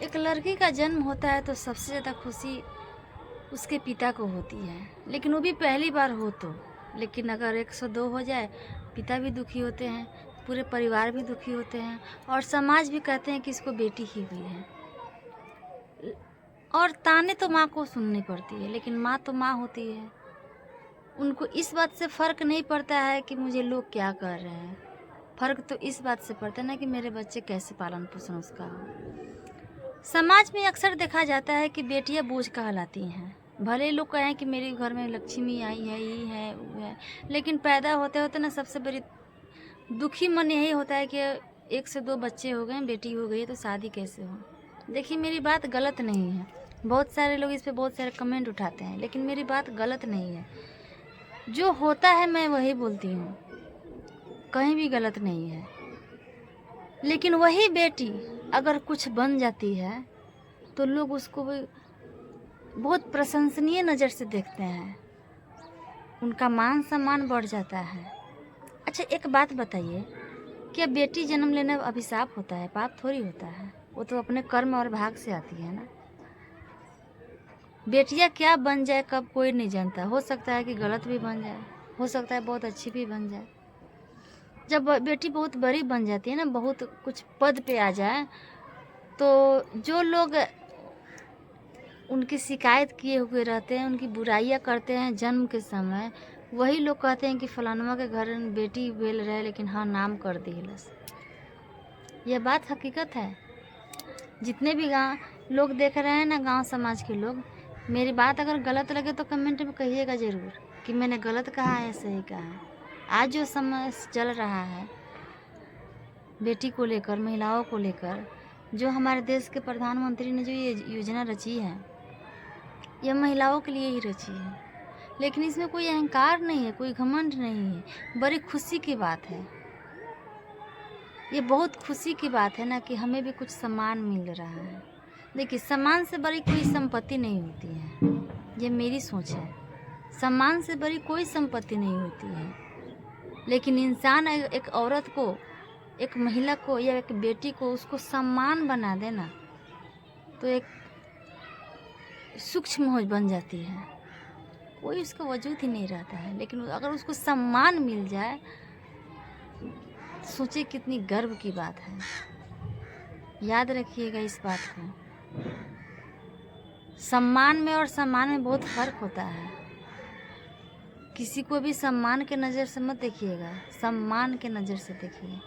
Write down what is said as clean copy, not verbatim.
एक लड़की का जन्म होता है तो सबसे ज़्यादा खुशी उसके पिता को होती है, लेकिन वो भी पहली बार हो तो। लेकिन अगर 102 हो जाए, पिता भी दुखी होते हैं, पूरे परिवार भी दुखी होते हैं और समाज भी कहते हैं कि इसको बेटी ही हुई है। और ताने तो माँ को सुननी पड़ती है, लेकिन माँ तो माँ होती है। उनको इस बात से फ़र्क नहीं पड़ता है कि मुझे लोग क्या कर रहे हैं। फ़र्क तो इस बात से पड़ता है ना कि मेरे बच्चे कैसे पालन पोषण उसका हो। समाज में अक्सर देखा जाता है कि बेटियां बोझ कहलाती हैं। भले लोग कहें कि मेरे घर में लक्ष्मी आई है, ये है वो है, लेकिन पैदा होते होते ना सबसे बड़ी दुखी मन यही होता है कि 1 से 2 बच्चे हो गए, बेटी हो गई तो शादी कैसे हो। देखिए, मेरी बात गलत नहीं है। बहुत सारे लोग इस पे बहुत सारे कमेंट उठाते हैं, लेकिन मेरी बात गलत नहीं है। जो होता है मैं वही बोलती हूँ, कहीं भी गलत नहीं है। लेकिन वही बेटी अगर कुछ बन जाती है तो लोग उसको बहुत प्रशंसनीय नज़र से देखते हैं, उनका मान सम्मान बढ़ जाता है। अच्छा, एक बात बताइए, क्या बेटी जन्म लेना अभिशाप होता है? पाप थोड़ी होता है। वो तो अपने कर्म और भाग से आती है ना। बेटियां क्या बन जाए कब कोई नहीं जानता। हो सकता है कि गलत भी बन जाए, हो सकता है बहुत अच्छी भी बन जाए। जब बेटी बहुत बड़ी बन जाती है ना, बहुत कुछ पद पे आ जाए, तो जो लोग उनकी शिकायत किए हुए रहते हैं, उनकी बुराइयां करते हैं जन्म के समय, वही लोग कहते हैं कि फलानवा के घर में बेटी भेल रहे, लेकिन हाँ नाम कर दिलस। यह बात हकीकत है। जितने भी गाँव लोग देख रहे हैं ना, गांव समाज के लोग, मेरी बात अगर गलत लगे तो कमेंट में कहिएगा ज़रूर कि मैंने गलत कहा है, सही कहा है। आज जो समय चल रहा है बेटी को लेकर, महिलाओं को लेकर, जो हमारे देश के प्रधानमंत्री ने जो ये योजना रची है, यह महिलाओं के लिए ही रची है। लेकिन इसमें कोई अहंकार नहीं है, कोई घमंड नहीं है। बड़ी खुशी की बात है, ये बहुत खुशी की बात है ना कि हमें भी कुछ सम्मान मिल रहा है। देखिए, सम्मान से बड़ी कोई संपत्ति नहीं होती है, ये मेरी सोच है। सम्मान से बड़ी कोई संपत्ति नहीं होती है, लेकिन इंसान एक औरत को, एक महिला को या एक बेटी को उसको सम्मान बना देना तो एक सूक्ष्म हो बन जाती है, कोई उसका वजूद ही नहीं रहता है। लेकिन अगर उसको सम्मान मिल जाए, सोचिए कितनी गर्व की बात है। याद रखिएगा इस बात को। सम्मान में और सम्मान में बहुत फ़र्क होता है। किसी को भी सम्मान के नज़र से मत देखिएगा, सम्मान के नज़र से देखिए।